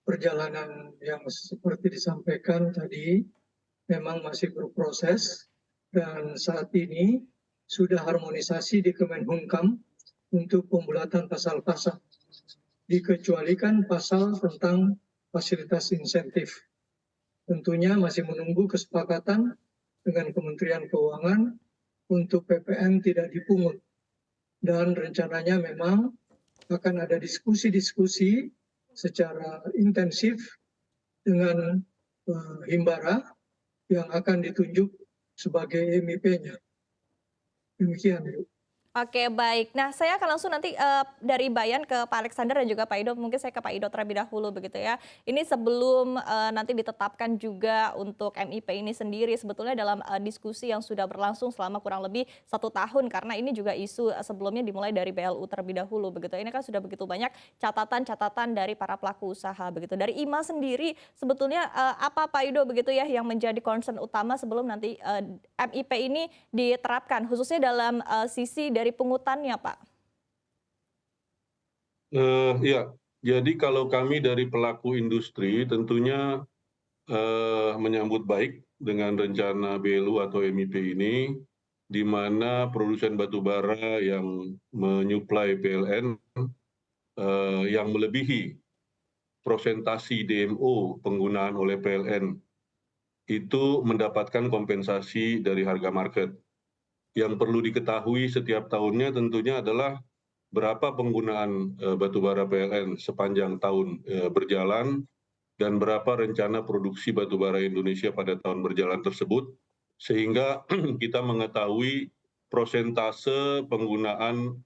perjalanan yang seperti disampaikan tadi memang masih berproses dan saat ini sudah harmonisasi di Kemenhumkam untuk pembulatan pasal-pasal. Dikecualikan pasal tentang fasilitas insentif. Tentunya masih menunggu kesepakatan dengan Kementerian Keuangan untuk PPN tidak dipungut. Dan rencananya memang akan ada diskusi-diskusi secara intensif dengan Himbara yang akan ditunjuk sebagai MIP-nya. Demikian, Bu. Oke, baik. Nah, saya akan langsung nanti dari Bayan ke Pak Alexander dan juga Pak Ido. Mungkin saya ke Pak Ido terlebih dahulu begitu ya. Ini sebelum nanti ditetapkan juga untuk MIP ini sendiri, sebetulnya dalam diskusi yang sudah berlangsung selama kurang lebih 1 tahun, karena ini juga isu sebelumnya dimulai dari BLU terlebih dahulu begitu. Ini kan sudah begitu banyak catatan-catatan dari para pelaku usaha begitu. Dari IMA sendiri sebetulnya apa Pak Ido begitu ya yang menjadi concern utama sebelum nanti MIP ini diterapkan, khususnya dalam sisi dari pungutannya, Pak? Ya, jadi kalau kami dari pelaku industri tentunya menyambut baik dengan rencana BLU atau MIP ini, di mana produsen batubara yang menyuplai PLN yang melebihi prosentasi DMO penggunaan oleh PLN itu mendapatkan kompensasi dari harga market. Yang perlu diketahui setiap tahunnya tentunya adalah berapa penggunaan batubara PLN sepanjang tahun berjalan dan berapa rencana produksi batubara Indonesia pada tahun berjalan tersebut, sehingga kita mengetahui prosentase penggunaan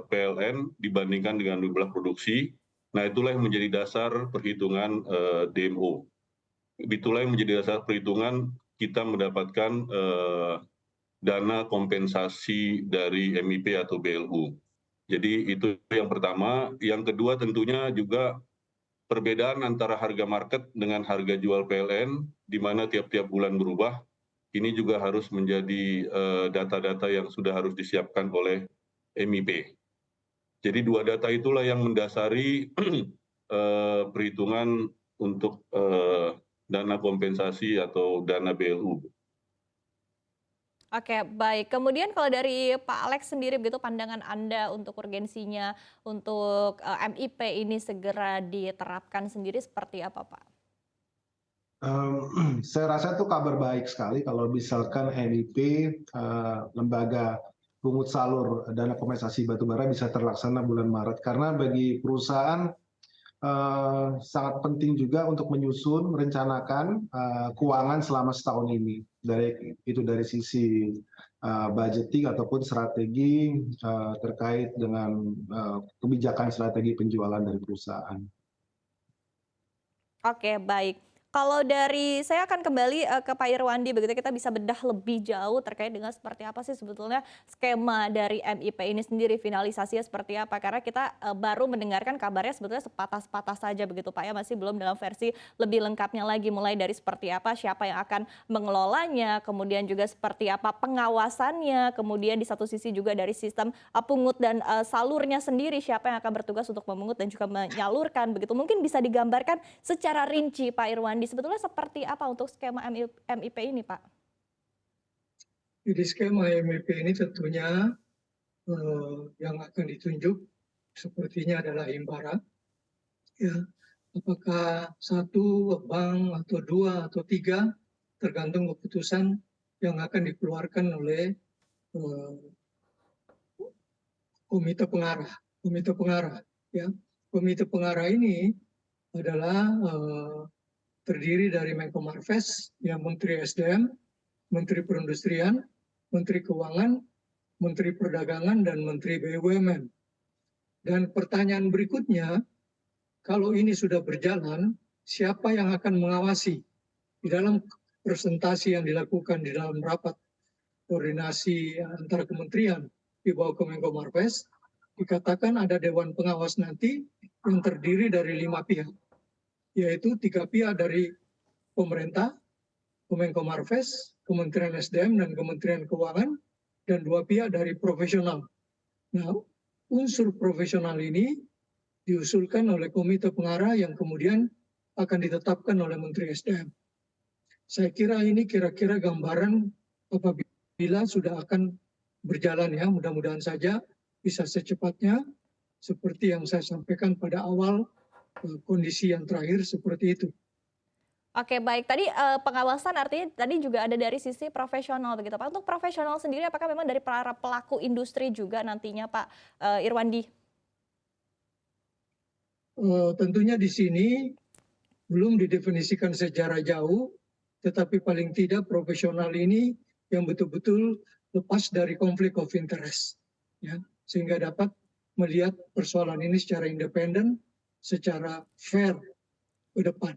PLN dibandingkan dengan jumlah produksi. Nah, itulah yang menjadi dasar perhitungan DMO. Itulah yang menjadi dasar perhitungan kita mendapatkan dana kompensasi dari MIP atau BLU. Jadi itu yang pertama. Yang kedua tentunya juga perbedaan antara harga market dengan harga jual PLN, di mana tiap-tiap bulan berubah. Ini juga harus menjadi data-data yang sudah harus disiapkan oleh MIP. Jadi dua data itulah yang mendasari perhitungan untuk dana kompensasi atau dana BLU. Oke, baik. Kemudian kalau dari Pak Alex sendiri begitu pandangan Anda untuk urgensinya untuk MIP ini segera diterapkan sendiri seperti apa, Pak? Saya rasa itu kabar baik sekali kalau misalkan MIP, lembaga pungut salur dana kompensasi batubara bisa terlaksana bulan Maret. Karena bagi perusahaan sangat penting juga untuk menyusun, merencanakan keuangan selama setahun ini. Dari sisi budgeting ataupun strategi terkait dengan kebijakan strategi penjualan dari perusahaan. Oke, baik. Kalau dari saya akan kembali ke Pak Irwandi begitu, kita bisa bedah lebih jauh terkait dengan seperti apa sih sebetulnya skema dari MIP ini sendiri, finalisasinya seperti apa, karena kita baru mendengarkan kabarnya sebetulnya sepatah-sepatah saja begitu Pak ya, masih belum dalam versi lebih lengkapnya lagi, mulai dari seperti apa, siapa yang akan mengelolanya, kemudian juga seperti apa pengawasannya, kemudian di satu sisi juga dari sistem pungut dan salurnya sendiri, siapa yang akan bertugas untuk memungut dan juga menyalurkan begitu. Mungkin bisa digambarkan secara rinci Pak Irwandi, sebetulnya seperti apa untuk skema MIP ini, Pak? Jadi skema MIP ini tentunya yang akan ditunjuk sepertinya adalah Himbara. Ya, apakah 1 bank atau 2 atau 3 tergantung keputusan yang akan dikeluarkan oleh komite pengarah. Ya. Komite pengarah ini adalah terdiri dari Menko Marves, yang Menteri SDM, Menteri Perindustrian, Menteri Keuangan, Menteri Perdagangan, dan Menteri BUMN. Dan pertanyaan berikutnya, kalau ini sudah berjalan, siapa yang akan mengawasi? Di dalam presentasi yang dilakukan di dalam rapat koordinasi antar kementerian di bawah Kemenko Marves, dikatakan ada Dewan Pengawas nanti yang terdiri dari 5 pihak, yaitu 3 pihak dari pemerintah, Kemenko Marves, Kementerian SDM, dan Kementerian Keuangan, dan 2 pihak dari profesional. Nah, unsur profesional ini diusulkan oleh komite pengarah yang kemudian akan ditetapkan oleh Menteri SDM. Saya kira ini kira-kira gambaran apabila sudah akan berjalan ya, mudah-mudahan saja bisa secepatnya seperti yang saya sampaikan pada awal, kondisi yang terakhir seperti itu. Oke, baik. Tadi pengawasan artinya tadi juga ada dari sisi profesional begitu Pak. Untuk profesional sendiri apakah memang dari para pelaku industri juga nantinya Pak Irwandi? Tentunya di sini belum didefinisikan secara jauh, tetapi paling tidak profesional ini yang betul-betul lepas dari konflik of interest, ya, sehingga dapat melihat persoalan ini secara independen, secara fair ke depan.